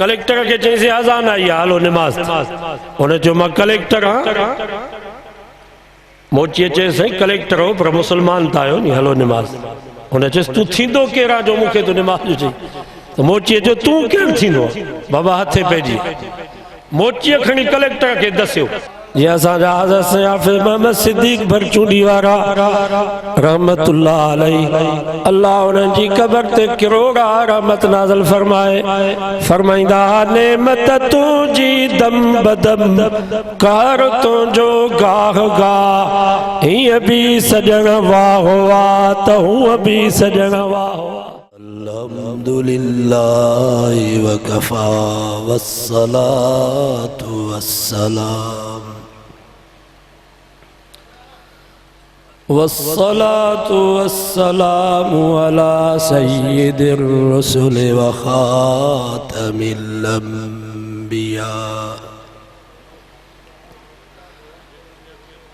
Collector के चई अजान आई है हलो नमाज उन्हें चयो मां कलेक्टर हाँ मोची चए साईं कलेक्टर हो पर मुसलमान था आयो नी हलो नमाज उन्हें चयसि तू थींदो केरु आहे जो मूंखे तूं नमाज जो चई तो मोची चयो तूं केरु थींदो बाबा हथे पइजी मोची खणी कलेक्टर के दस्यो जी असांजा हज़रत सैयद हाफ़िज़ मोहम्मद सिद्दीक़ भरचूंडी वारा रहमतुल्लाह अलैहि अल्लाह उन्हनि जी क़ब्र ते किरोड़ा रहमत नाज़िल फरमाए फरमाईंदा नेमत तुंहिंजी दम बदम कहर तुंहिंजो गाह गाह हीअं बि सजण वाह वाह त हूअं बि सजण वाह अल्हम्दुलिल्लाहि व कफ़ा वस्सलातु वस्सलाम वस्सलातु वस्सलामु अला सय्यिदिर रुसुल व खातमिल अंबिया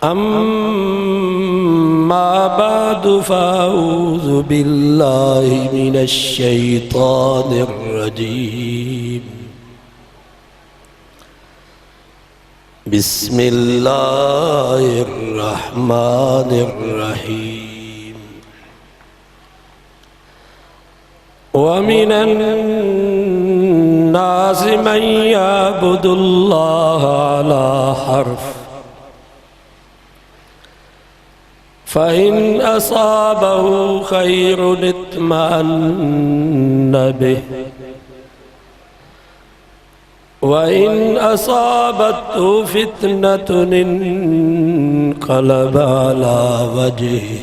अम्मा बादु फ़अऊज़ु बिल्लाहि मिनश शैतानिर रजीम बिस्मिल्लाहिर रहमानिर रहीम व मिनन नासि मन यअबुदुल्लाह अला हर्फ फ़इन असाबहु खैरुन इत्मअन्न बिहि वइन असाबतहु फितनतुन इन्क़लबा अला वजहिही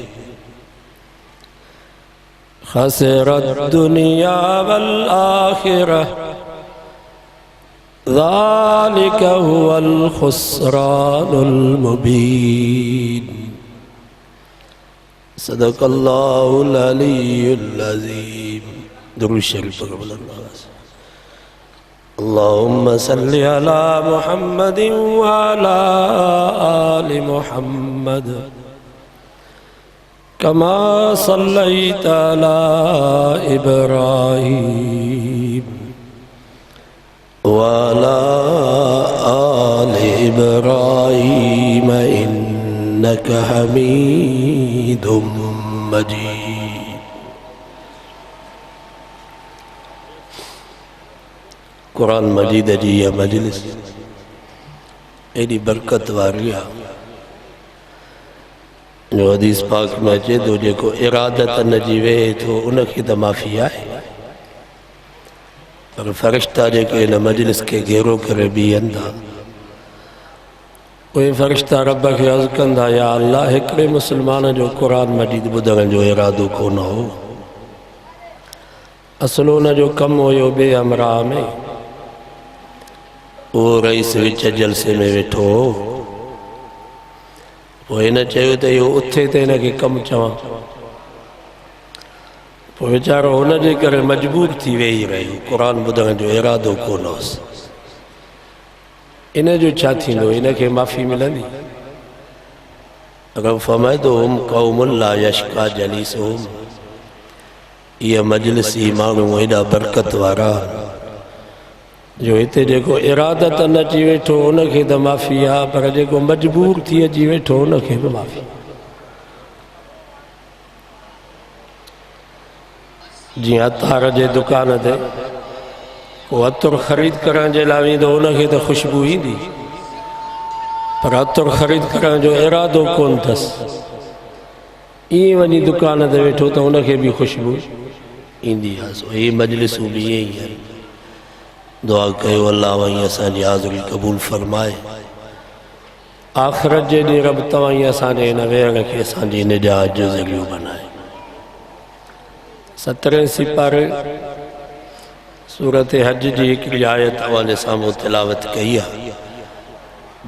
खसिरद दुनिया वल आखिरह ज़ालिका हुवल खुस्रानुल मुबीन सदक़ल्लाहुल अलीयुल अज़ीम दुरूद शरीफ पढ़ो अल्लाहुम्मा सल्लि अला मुहम्मदिन व अला आलि मुहम्मद कमा सल्लैता अला इब्राहीम व अला आलि इब्राहीम इन्नका हमीदुम मजीद। कुरान मजीद जी यह मजलिस एडी बरकत वारी है जो हदीस पाक में अचे तो जेको इरादत न जी वेहे थो उनखे त माफ़ी आहे पर फ़रिश्ता जेके इन मजलिस के घेरो करे बीहनि था उहे फ़रिश्ता रब खे अर्ज़ कंदा या अल्लाह हिकिड़े मुसलमान जो कुरान मजीद ॿुधण जो इरादो कोन हो असुल उन जो कमु हुयो ॿिए अमराह में वो रईस विच जलसे में वेठो हो पोइ हिन चयो त इहो उथे त हिनखे कमु चवां पोइ वीचारो हुनजे करे मजबूर थी वेही रहियो क़ुरान ॿुधण जो इरादो कोन हुअसि इन जो छा थींदो इनखे माफ़ी मिलंदी रब फरमाइदो हुम क़ौमुन ला यश्का जलीसुहुम इहा मजलिस ई माण्हू हेॾा बरकत वारा जो हिते जेको इरादत न अची वेठो उनखे त माफ़ी आहे पर जेको मजबूर थी अची वेठो उनखे बि माफ़ी जीअं अतार जे दुकान ते को अतरु ख़रीद करण जे लाइ वेंदो उनखे त ख़ुशबू ईंदी पर अतरु ख़रीद करण जो इरादो कोन अथसि ईअं वञी दुकान ते वेठो त उनखे बि ख़ुशबू ईंदी आहे सो हीअ मजलिसूं बि ईअं ई आहिनि दुआ कयो अल्लाह वहीं असांजी हाज़िरी क़बूल फरमाए आख़िरत जे ॾींहुं रब तव्हां असांजे हिन वेहण खे असांजी निजात जो ज़रियो बनाए 17 सिपारे सूरत हज जी हिकिड़ी आयत अवाले साम्हूं तिलावत कई आहे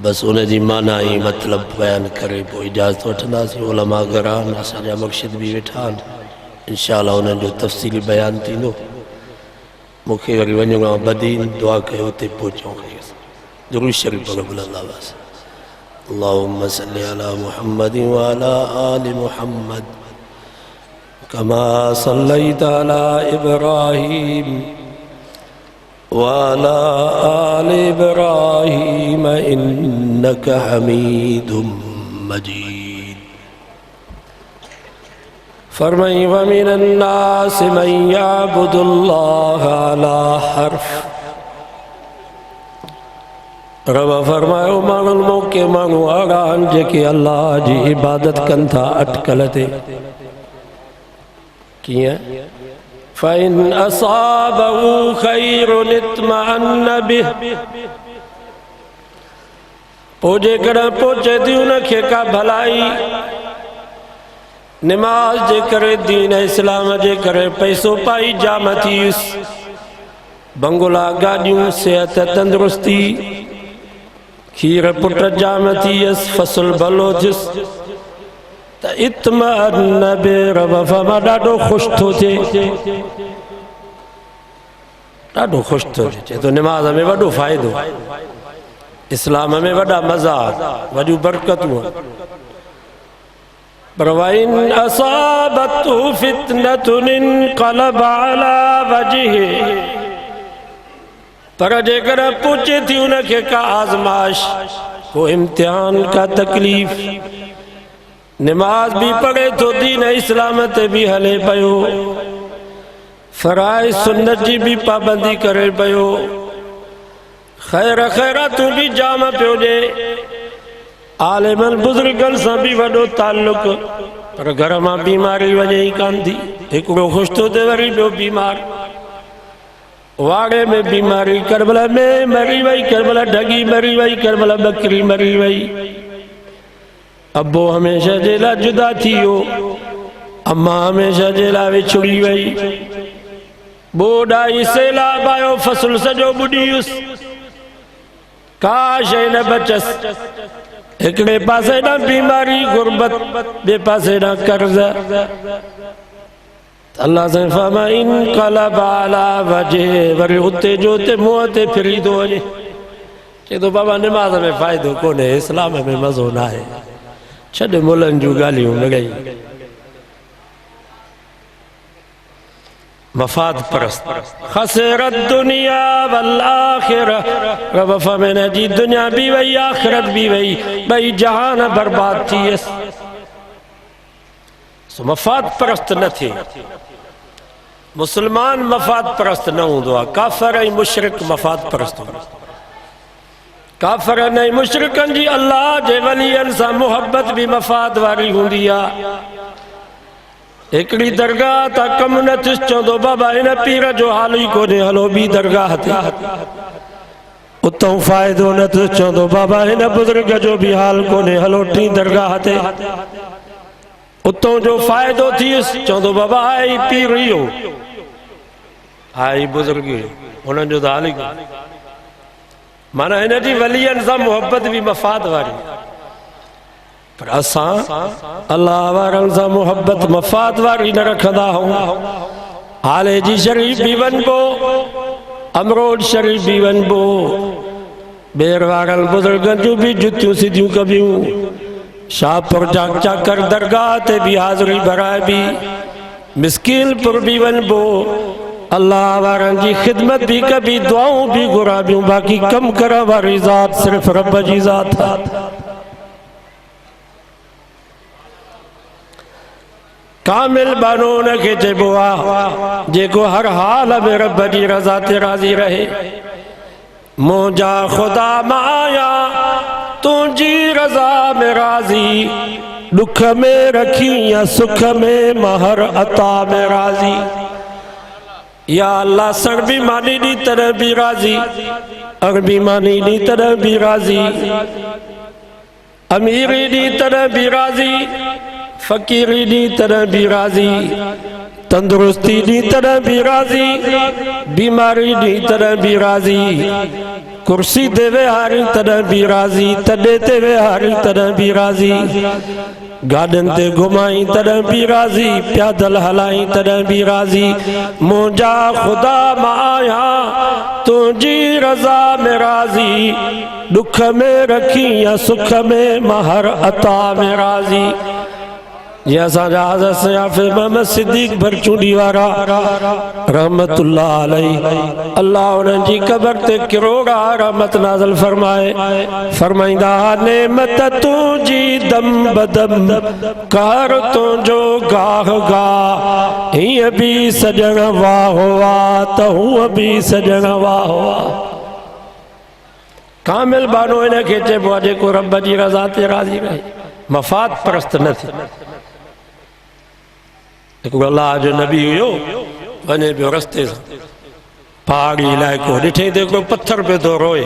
बस उन जी माना ही मतलब बयान करे पोइ इजाज़त वठंदासीं उलमा घरान असांजा मुर्शिद भी वेठा आहिनि इंशाअल्लाह उन्हनि जो तफ़सीली बयान थींदो मूंखे वरी वञिणो आहे बदीन दुआ कयो हुते पहुचूं दुरूद शरीफ पढ़ो बुलंदावाज़ अल्लाहुम्मा सल्लि अला मुहम्मदिन व अला आलि मुहम्मद कमा सल्लैता अला इब्राहीम वाला आले इब्राहीम इन्नका हमीदुम मजीद। फरमाई व मिनन नास मन यअबुदुल्लाह अला हर्फ। रब फरमायो माण्हुनि मौके माण्हू अहिड़ा आहिनि जेके अल्लाह जी इबादत कनि था अटकल ते। कीअं? फ़इन असाबहु ख़ैरुन इत्मअन्न बिह। पोइ जेकॾहिं पहुचे थी उनखे का भलाई निमाज़ जे करे, दीन इस्लाम जे करे पैसो पाई जाम थियुसि, बंगला गाॾियूं, सिहत तंदुरुस्ती, खीर पुट जाम थियसि, फसल भलो थियुसि, त इत्मअन्न बिह रब फरमा ॾाढो ख़ुशि थो थिए, ॾाढो ख़ुशि थो थिए। चए थो निमाज़ में वॾो फ़ाइदो, इस्लाम में वॾा मज़ा, वॾियूं बरकतूं। पर वइन असाबतहु फितनतुन इनक़लब अला वजहिही। पर जेकॾहिं पहुचे थी उनखे का आज़माइश, को इम्तिहान, का तकलीफ़, निमाज़ भी पढ़े तो, दीन इस्लाम ते भी हले पियो, फराइज़ सुन्नत जी भी पाबंदी करे पियो, ख़ैर ख़ैरातूं भी जाम पियो ॾे, आलिमनि बुज़ुर्गनि सां भी वॾो ताल्लुक़, पर घर मां बीमारी वञे ई कान थी। हिकिड़ो ख़ुशि थो थिए, वरी ॿियो बीमार, वाड़े में बीमारी, करबला में मरी वई, करबला ढगी मरी वई, करबला बकरी मरी वई, अबो हमेशा जे लाइ जुदा थी वियो, अम्मा हमेशा जे लाइ विछुड़ी वई, बोॾाई सैलाब आयो, फसल सॼो ॿुॾी वियुसि, का शइ न बचसि। हिकिड़े पासे ॾांहुं बीमारी गुरबत, ॿिए पासे ॾांहुं कर्ज़। अल्लाह साईं फरमाए इनक़लब अला वजहिही। वरी उते जो उते मुंहं ते फिरी थो वञे, चए थो बाबा निमाज़ में फ़ाइदो कोन्हे, इस्लाम में मज़ो न आहे, छॾ मुलनि जूं ॻाल्हियूं न ॻई। मफ़ाद परस्त, ख़सिरत दुनिया वल आख़िरा। रब फरमाए जी दुनिया भी वई, आख़िरत भी वई, ॿई जहान बर्बाद थी वियसि। मफ़ाद परस्त न थिए, मुसलमान मफ़ाद परस्त न हूंदो आहे, काफ़िर ऐं मुशरिक मफ़ाद परस्त हूंदो। काफ़िरनि ऐं मुशरिकनि जी अल्लाह जे वलियनि सां मुहबत भी मफ़ाद वारी हूंदी आहे। हिकिड़ी दरगाह तां कमु न थियुसि, चवंदो बाबा हिन पीर जो हाल ई कोन्हे, हलो ॿी दरगाह ते। उतां फ़ाइदो न थियुसि, चवंदो बाबा हिन बुज़ुर्ग जो बि हाल कोन्हे, हलो टी दरगाह ते। उतां जो फ़ाइदो थियुसि, चवंदो बाबा आई पीर इहो, आई बुज़ुर्ग, हुननि जो त हाल ई कोन्हे। माना हिन जी वलियनि सां मुहबत भी मफ़ाद वारी, पर असां अल्लाह वारनि सां मुहबत मफ़ाद वारी न रखंदा आहियूं। हाले जी शरीफ़ भी वञिबो, अमरोड शरीफ़ भी वञिबो, ॿेर वारनि बुज़ुर्गनि जूं भी जुतियूं सिधियूं कबियूं, शाहपुर चाकर दरगाह ते भी हाज़िरी भराइबी, मिस्कीनपुर भी वञिबो, अल्लाह वारनि जी ख़िदमत भी कबी, दुआऊं भी घुराबियूं, बाक़ी कम करण वारी ज़ात सिर्फ़ रब जी ज़ात आहे। कामिल बानो उनखे चइबो आहे जेको हर हाल में रब जी रज़ा ते राज़ी रहे। मुंहिंजा ख़ुदा माया तुंहिंजी रज़ा में राज़ी, दुख में रखी या सुख में महर अता में राज़ी। या अल्लाह सड़बी मानी दी तरह भी राज़ी, अरबी मानी दी तरह भी राज़ी, अमीरी दी तरह भी राज़ी, फ़कीरी दी तरह भी राज़ी, तंदुरुस्ती दी तरह भी राज़ी, बीमारी दी तरह भी राज़ी, कुर्सी ते वेहारी तरह भी राज़ी, तॾे ते वेहारी तरह भी राज़ी, गाॾनि ते घुमाई तरह भी राज़ी, पैदल हलाई तरह भी राज़ी। मुंहिंजा ख़ुदा मां आहियां तुंहिंजी रज़ा में राज़ी, दुख में रखी या सुख में महर अता में राज़ी। ये असांजा हज़रत सैयद हाफ़िज़ मोहम्मद सिद्दीक़ भरचूंडी वारा रहमतुल्लाह अलैहि अल्लाह उन्हनि जी क़ब्र ते किरोड़ा रहमत नाज़िल फरमाए। फरमाईंदा नेमत तुंहिंजी दम बदम कार तुंहिंजो गाह गाह हीअं बि सजण वाह वाह त हूअं बि सजण वाह वाह। कामिल बानो इन खे चइबो आहे जेको रब जी रज़ा ते राज़ी रहे, मफ़ाद परस्त न थी। अल्लाह जो नबी हुयो वञे पियो रस्ते सां पहाड़ी इलाइक़ो ॾिठे त हिकिड़ो पत्थर पियो थो रोए।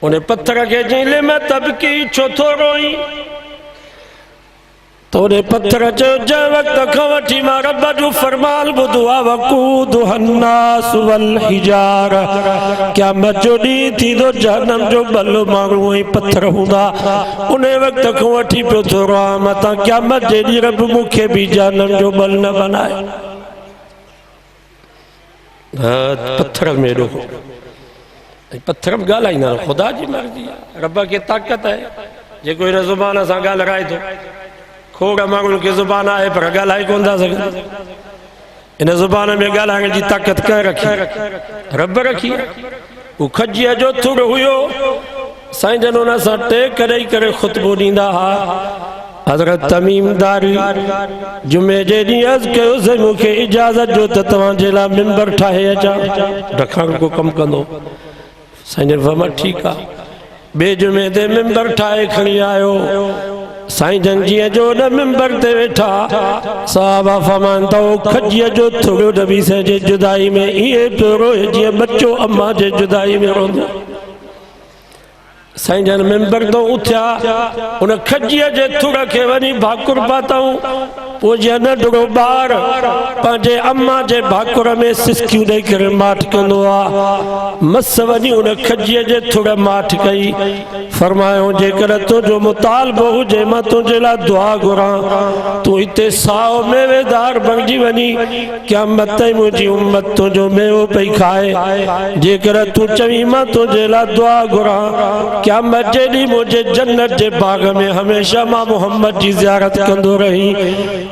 उन पत्थर खे चई ले मैं तबकी छो थो रोई? तो उन पत्थर चयो जंहिं वक़्त खां वठी मां रब जो फरमान ॿुधो आहे वक़ूदुहा अन्नास वल हिजारा, क़यामत जो ॾींहुं थींदो जहन्नम जो भलो माण्हू ऐं पत्थर हूंदा। उन वक़्त खां वठी पियो थो रोआं मतां क़यामत जे ॾींहुं रब मूंखे बि जहन्नम जो भल न बनाए। पत्थर में एॾो पत्थर में ॻाल्हाईंदा ख़ुदा जी मर्ज़ी आहे, रब खे ताक़त आहे जेको हिन ज़ुबान सां ॻाल्हाए थो। खोड़ माण्हुनि खे ज़ुबान आहे पर ॻाल्हाए कोन था सघनि। इन ज़ुबान में ॻाल्हाइण जी ताक़त कंहिं रखी? रब रखी। हू खजीअ जो थुड़ हुयो, साईं जन हुन सां टेक ॾेई करे ख़ुतबो ॾींदा हुआ। हज़रत तमीमदारी जुमे जे ॾींहुं अर्ज़ु कयोसीं मूंखे इजाज़त जो त तव्हांजे लाइ मिंबर ठाहे अचां, रखण को कमु कंदो। साईं जन फरमाया ठीकु आहे। ॿिए जुमे ते मिंबर ठाहे खणी आयो। साईं जन जीअं जो न मिंबर ते वेठा साहबा फरमाइनि था खजीअ जो थुड़ो नबी साईं जे जुदाई में ईअं पियो रोए जीअं बच्चो अम्मा जे जुदाई में रोंदो। साईं जन मिंबर तो उथिया, उन खजीअ जे थुड़ खे वञी भाकुर पातऊं। पोइ जीअं नंढड़ो ॿार पंहिंजे अम्मा जे भाकुर में सिसकियूं ॾेई करे माठ कंदो आहे, मस वञी उन खजीअ जे थुड़ माठ कई। फरमायो जेकर तुंहिंजो मुतालबो हुजे मां तुंहिंजे लाइ दुआ घुरां, तूं हिते साओ मेवेदार बणिजी वञी क़यामत ताईं मुंहिंजी उम्मत तुंहिंजो मेवो पई खाए। जेकर तूं चवीं मां तुंहिंजे लाइ दुआ घुरां क़यामत जे ॾींहुं मुंहिंजे जन्नत जे बाग़ में हमेशह मां मोहम्मद जी ज़ियारत कंदो रही।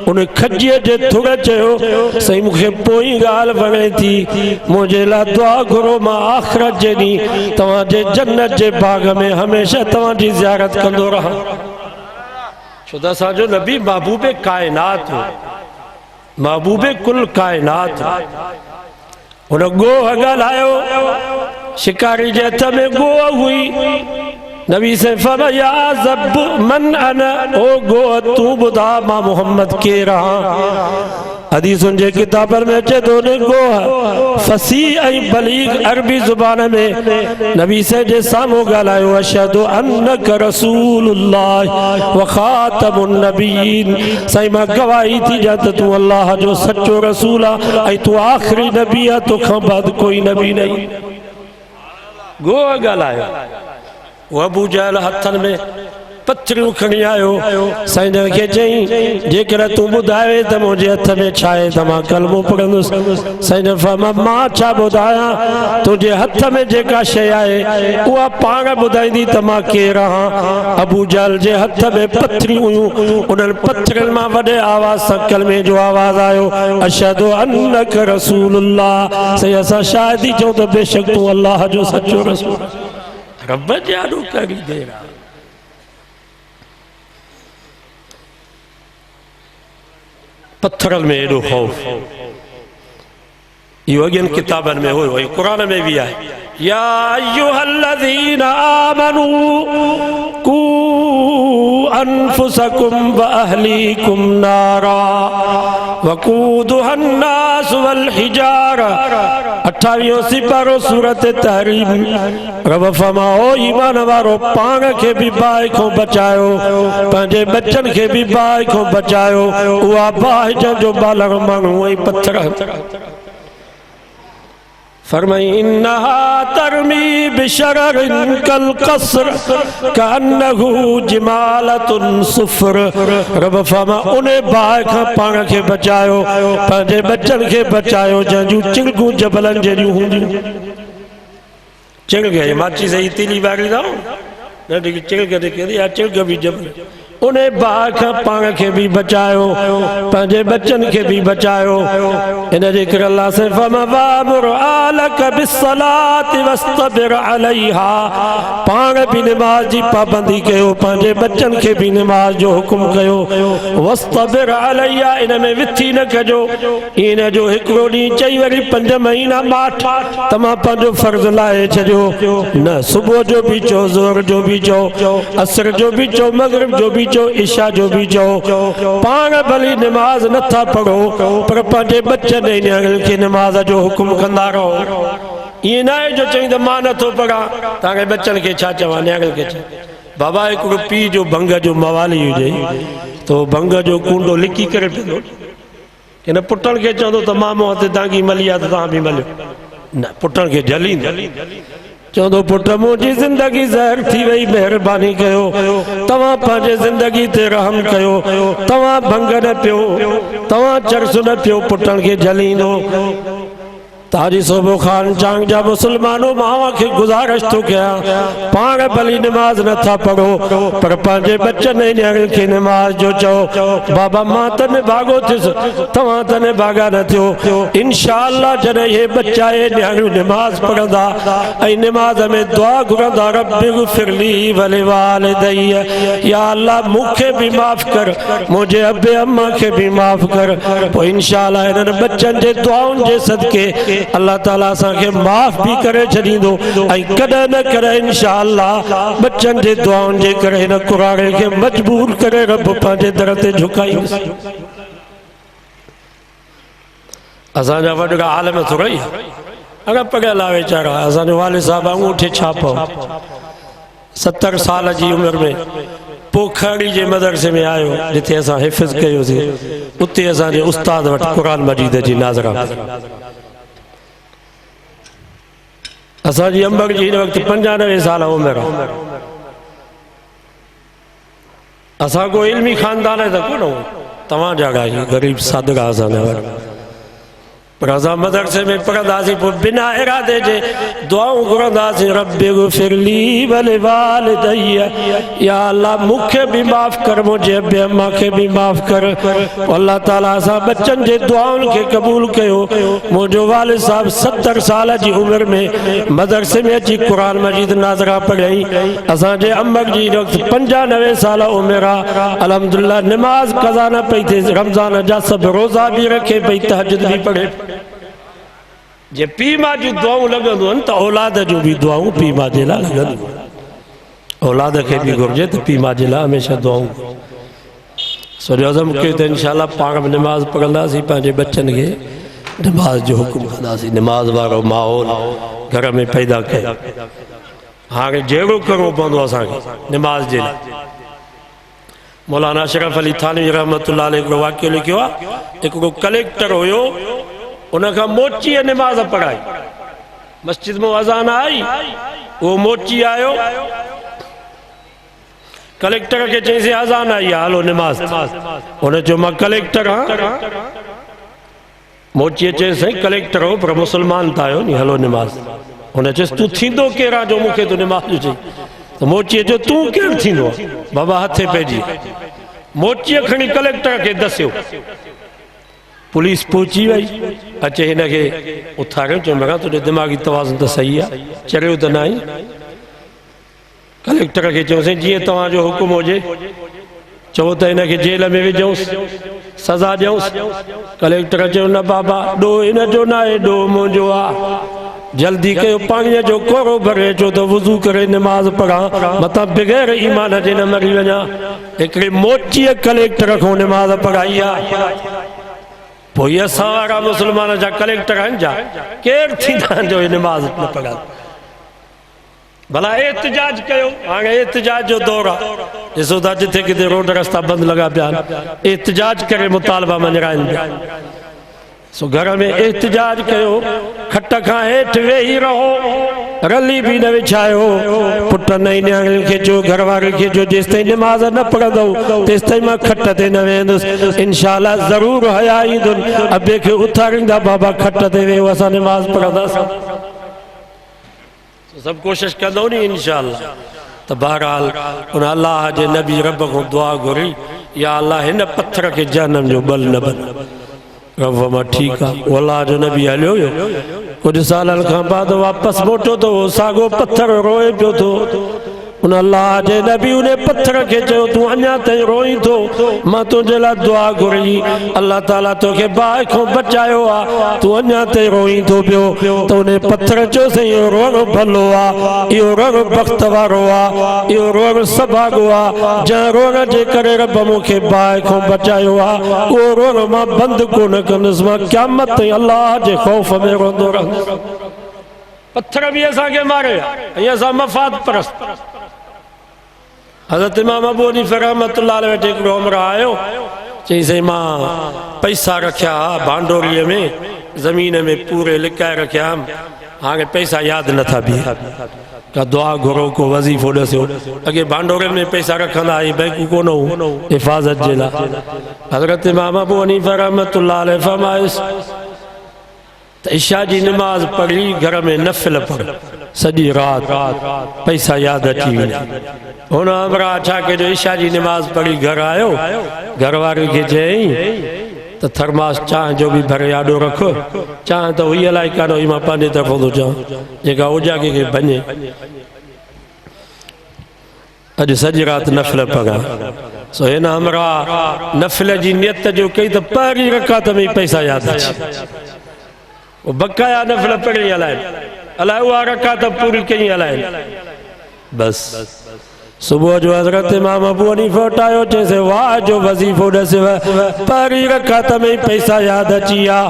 उन खजीअ जे थुड़ चयो साईं मूंखे पोई ॻाल्हि वणे थी, मुंहिंजे लाइ दुआ घुरो मां आख़िरत जे ॾींहुं तव्हांजे जन्नत जे बाग़ में हमेशह तव्हांजी ज़ियारत कंदो रहां। छो त असांजो नबी महबूबे काइनात हो, महबूबे कुल काइनात। उन गोह ॻाल्हायो, शिकारी जे हथ में गोह हुई। नबी से फरमाया ज़ब मन अना, ओ गोह तू बुधा मां मोहम्मद के रहा। हदीसुन जे किताबन में अचे तो ने गोह फसीह ऐं बलीग अरबी ज़ुबान में नबी से जे साम्हूं ॻाल्हायो अशहदु अन्नक रसूलुल्लाह व ख़ातमुन नबीन। साईं मां गवाही थी ॾियां त तूं अल्लाह जो सचो रसूल आहे ऐं तूं आख़िरी नबी आहे, तोखां बाद कोई नबी नहीं। गोह ॻाल्हायो। वो अबू जहल हथन में पत्थरियूं खणी आयो। साईं जन खे चई जेकर तूं ॿुधाए त मुंहिंजे हथ में छा आहे त मां कलमो पढ़ंदुसि। साईं जन फरमाया मां छा ॿुधायां, तुंहिंजे हथ में जेका शइ आहे उहा पाण ॿुधाईंदी त मां केरु आहियां। अबू जहल जे हथ में पत्थरियूं हुयूं, उन्हनि पत्थरनि मां वॾे आवाज़ सां कलमे जो आवाज़ आयो अशहदु अन्नक रसूलुल्लाह। साईं असां शायदि ई चऊं त बेशक तूं अल्लाह जो सचो रसूल। रब जाॾो करी देर आहे। पत्थरनि में एॾो ख़ौफ़, इहो अॻियनि किताबनि में हुयो, क़ुरान में भी आहे। या अय्युहल्लज़ीना आमनू कू अनफुसकुम व अहलीकुम नारा वक़ूदुहा अन्नास वल हिजारा। 28 सिपारो सूरत तहरीम। रब फरमाओ ईमान वारो पाण खे भी बाहि खां बचायो, पंहिंजे बच्चन खे भी बाहि खां बचायो। उहा बाहि जंहिंजो बालग माण्हू ऐं पत्थर। फरमाई इन्नहा तरमी बिशररिन कल कसर कअन्नहु जिमालतुन सुफर। रब फरमा उन बाहि खां पाण खे बचायो, पंहिंजे बच्चन खे बचायो जंहिंजूं चिड़गूं जबलनि जहिड़ियूं हूंदियूं। चिड़ग माची से तीली बारी था न चिड़ग चिड़ग भी जबल उन्हें बाग खां पाण खे भी बचायो, पंहिंजे बच्चन के भी बचायो। इन जे करे अल्लाह से फमवामुर आलक बिस्सलाति वस्तबिर अलैहा, पाण भी नमाज जी पाबंदी कयो, पंहिंजे बच्चन के भी नमाज जो हुक्म कयो। वस्तबिर अलैहा, इन में विथी न कजो। इन जो हिकिड़ो ॾींहुं चई वरी 5 महीना माठ तमां पंहिंजो फर्ज़ लाहे छॾियो। न सुबुह जो भी चओ, ज़ोहर जो भी चओ, असर जो भी चओ, मगरिब जो भी चओ, इशा जो भी चओ। पाण भली नमाज नथा पढ़ो पर पंहिंजे बच्चन ऐं नियाणियुनि खे नमाज जो हुकुम कंदा रहो। ईअं न आहे जो चई त मां नथो पढ़ां, तव्हांखे बच्चन खे छा चवां, नियाणियुनि खे छा। बाबा हिकिड़ो पीउ जो भंग जो मवाली हुजे तो भंग जो कुंडो लिकी करे पींदो, हिन पुटनि खे चवंदो त मां मूं हथ तव्हांजी मली आहे त तव्हां बि मलियो। न, पुटनि खे झलींदो, चवंदो पुट मुंहिंजी ज़िंदगी ज़हर थी वई, महिरबानी कयो तव्हां पंहिंजे ज़िंदगी ते रहम कयो, तव्हां भंग न पियो, तव्हां चरस न पियो, पुटनि खे झलींदो। ताजी सोबो खान चांग जा मुसलमानों मावा के गुजारिश तो क्या, पाण भली नमाज नथा पढ़ो पर पंहिंजे बच्चन ऐं नियाणियुनि खे नमाज जो चओ। बाबा मां त निभागो थियुसि, तव्हां त निभागा न थियो। इंशाअल्लाह जॾहिं हे बच्चा ऐं नियाणियूं नमाज पढ़ंदा ऐं नमाज में दुआ घुरंदा, रब्बिग़फिरली वलिवालिदैया, या अल्लाह मूंखे भी माफ़ कर, मुंहिंजे अबे अम्मा खे भी माफ़ कर, पोइ इंशाअल्लाह हिननि बच्चनि जे दुआउनि जे सदके अल्लाह ताला असांखे माफ़ भी करे छॾींदो। ऐं कॾहिं न कॾहिं इंशाअल्लाह बच्चन जे दुआउनि जे करे हिन कुराड़े खे मजबूर करे रब पंहिंजे दर ते झुकाईंदो। असांजा वॾा आलम थोरा ई अगरि पढ़ियल आहे वीचारा। असांजो वालिद साहब अंगूठे छापो 70 साल जी उमिरि में पोखड़ी जे मदरसे में आयो, जिथे असां हिफ़्ज़ कयोसीं, उते असांजे उस्ताद वटि क़ुरान मजीद जी नाज़रा। असांजी अंबर जी हिन वक़्तु 95 साल उमिरि आहे। असां को इल्मी ख़ानदान त कोन, तव्हांजा ग़रीब सादगा असांजा, पर असां मदरसे में पढ़ंदासीं, पोइ बिना इरादे जे दुआऊं घुरंदासीं, रब्बिग़फिरली वलिवालिदैया, या अल्लाह मूंखे भी माफ़ कर, मुंहिंजे अबे अम्मा खे भी माफ़ कर। अल्लाह ताला असां बच्चन जे दुआउनि खे क़बूल कयो। मुंहिंजो वालिद साहब 70 साल जी उमिरि में मदरसे में अची क़ुरान मजीद नाज़रा पढ़ियई। असांजे अम्बर जी 95 साल उमिरि आहे। अल्हम्दुलिल्लाह नमाज क़ज़ा न पई थिए, रमज़ान जा सभु रोज़ा भी रखे पई, तहज्जुद भी पढ़े। जे पीउ मां जूं दुआऊं लॻंदियूं आहिनि त औलाद जूं भी दुआऊं पीउ मां जे लाइ लॻंदियूं। औलाद खे भी घुरिजे त पीउ मां जे लाइ हमेशह दुआऊं। सो अज़म कयो त इंशाअल्लाह पाण में नमाज़ पढ़ंदासीं, पंहिंजे बच्चन खे नमाज जो हुकुम कंदासीं, नमाज वारो माहौल घर में पैदा कयो। हाणे जहिड़ो करिणो पवंदो असांखे नमाज जे लाइ। मौलाना अशरफ अली थानवी रहमतुल्लाह अलैह हिकिड़ो वाक़ियो लिखियो आहे। हिकिड़ो कलेक्टर हुयो, उनखां मोचीअ नमाज पढ़ाई, मस्जिद में अज़ान आई, वो मोची आयो, कलेक्टर के चईंसि अज़ान आई आहे, हलो नमाज। उन चयो मां कलेक्टर हाँ। मोचीअ चयईं साईं कलेक्टर हो पर मुसलमान त आहियो नी, हलो नमाज। उन चयसि तूं थींदो केरु आहे जो मूंखे तूं नमाज जो चई। त मोचीअ चयो तूं केरु थींदो आहे, बाबा हथे पइजी। मोचीअ खणी कलेक्टर खे दसियो। पुलिस पहुची वई, अचे हिनखे उथारियो, चयो मगा तुंहिंजो दिमाग़ी तवाज़ुन त सही आहे, चरियो त न आई। कलेक्टर खे चयोसीं जीअं तव्हांजो हुकुम हुजे, चओ त हिनखे जेल में विझूंसि, सज़ा ॾियूंसि। कलेक्टर चयो न बाबा, ॾोह हिन जो न आहे, ॾोह मुंहिंजो आहे। जल्दी कयो, पाणीअ जो कोरो भरे अचो त वुज़ू करे नमाज़ पढ़ां, मतां बग़ैर ईमान जे न मरी वञा। हिकिड़े मोचीअ कलेक्टर खां नमाज़ पढ़ाई आहे। पोइ असां वारा मुसलमान जा कलेक्टर आहिनि जा, केरु थींदा आहिनि जो नमाज़ न पढ़नि। भला एहतिजाज कयो, हाणे एहतिजाज जो दौर आहे। ॾिसो था जिथे किथे रोड रस्ता बंदि लॻा पिया आहिनि, एहतिजाज करे मुतालबा मंझराइनि पिया। सो घर में एहतिजाज कयो, खट खां हेठि वेही रहो, रली भी न विछायो। पुटनि ऐं नियाणियुनि खे चयो, घर वारे खे चयो, जेसि ताईं नमाज़ न पढ़ंदव तेसि ताईं मां खट ते न वेंदुसि। इंशाअल्लाह ज़रूर हया ईंदुनि, अबे खे उथारींदा, बाबा खट ते वेहो, असां नमाज़ पढ़ंदासीं। सभु कोशिशि कंदो नी इंशाअल्लाह। तो बहरहाल उन अल्लाह जे नबी रब को दुआ घुरी, या अल्लाह हिन पत्थर के जहन्नम जो बल न बन। रब मां ठीक है, अल्लाह जो नबी हलियो हुयो, कुछ सालन खां बाद वापस मोटो तो वो सागो पत्थर रोए पियो थो। उन अल्लाह जे नबी उन पत्थर के चयो तू अञा ताईं रोई थो, मां तुझे लाइ दुआ घुरी, अल्लाह ताला तोखे बाहि खां बचायो आ, तू अञा ताईं रोई थो पियो। तो उन पत्थर चयो सही इहो रोअणु भलो आ, इहो रोअणु बख़्त वारो आ, इहो रोअणु सभाॻो आ, जंहिं रोअण जे करे रब मूंखे बाहि खां बचायो आ, उहो रोअणु मां बंदि कोन कंदुसि, मां क़यामत ताईं अल्लाह जे ख़ौफ़ में रहंदो रहंदुसि। पत्थर भी असांखे मारे, ऐं असां मफ़ाद परस्त। हज़रत इमाम अबू हनीफ़ा रहमतुल्लाह अलैह वटि हिकिड़ो उमर आयो, चई साईं मां पैसा रखिया भांडोरीअ में, ज़मीन में पूरे लिकाए रखिया, हाणे पैसा यादि नथा बीहे, का दुआ घुरो को वज़ीफ़ो ॾसियो। अॻे भांडोरे में पैसा रखंदा हुई, बैंक कोन हो हिफ़ाज़त जे लाइ। हज़रत इमाम अबू हनीफ़ा रहमतुल्लाह अलैह फरमाइस त इशा जी नमाज़ पढ़ी, घर में नफ़िल पढ़, सॼी राति पैसा यादि अची वेंदा। हुन अमरा छा कयो, इशा जी नमाज़ पढ़ी घर आयो, घर वारे खे चयईं त थर्मास चांहि जो बि भरे आॾो रख, चांहि त हुई अलाए कान हुई, मां पंहिंजे तरफ़ों थो चवां, जेका उजागे खे भञे। अॼु सॼी राति नफ़िल पढ़ा, सो हिन अमरा नफ़िल जी नियत जो कई त पहिरीं रकात में पैसा यादि अची, बकाया नफ़िल पढ़ी हलाइनि, अलाए उहा रकात पूरी कई हलाइनि। बस सुबुह जो हज़रत इमाम अबू हनीफ़ा उठायो, चइसि वाह जो वज़ीफ़ो ॾसेव, पहिरीं रकात में ई पैसा यादि अची विया।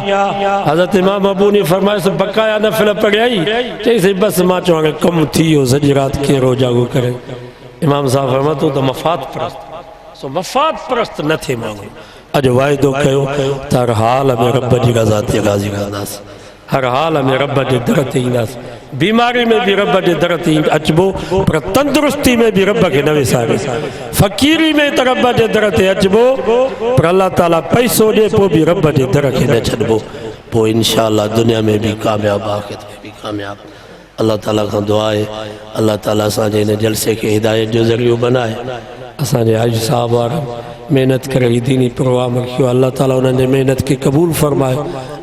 हज़रत इमाम अबू हनीफ़ा फरमाइसि बकाया नफ़िल पढ़ियाई, चइसि बसि मां चवां कि कमु थी वियो, सॼी राति केरु जागो करे। इमाम साहब फरमायो तूं त मफ़ाद परस्त, सो मफ़ाद परस्त न थिए माण्हू। अॼु वाइदो कयो त हर हाल में रब जी रज़ा ते राज़ी रहंदासीं, हर हाल में रब जे दर ते ईंदासीं, बीमारी में भी रब जे दर ते अचबो, पर तंदुरुस्ती में भी रब खे न विसारे, फ़क़ीरी में त रब जे दर ते अचबो, पर अल्लाह ताला पैसो ॾे पोइ बि रब जे दर खे न छॾिबो, पोइ इंशाअल्लाह दुनिया में भी कामयाब, आख़िरत में भी कामयाब। अल्लाह ताला खां दुआ आहे, अल्लाह ताला असांजे हिन जलसे खे हिदायत जो ज़रियो बनाए। असांजे हाजी साहब वारा मेहनत करे ही दीनी प्रोग्राम रखियो, अल्लाह ताला उन्हनि जे मेहनत खे क़बूल फरमाए,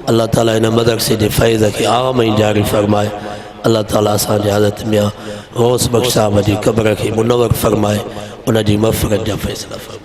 अल्लाह ताला हिन मदरसे जे फैज़ खे आम ऐं जारी फरमाए। अल्लाह ताला असांजे हज़रत मियां गौस बख़्श साहब जी क़ब्र खे मुनव्वर फरमाए, उन जी मग़फ़िरत जा फ़ैसिला फरमाए।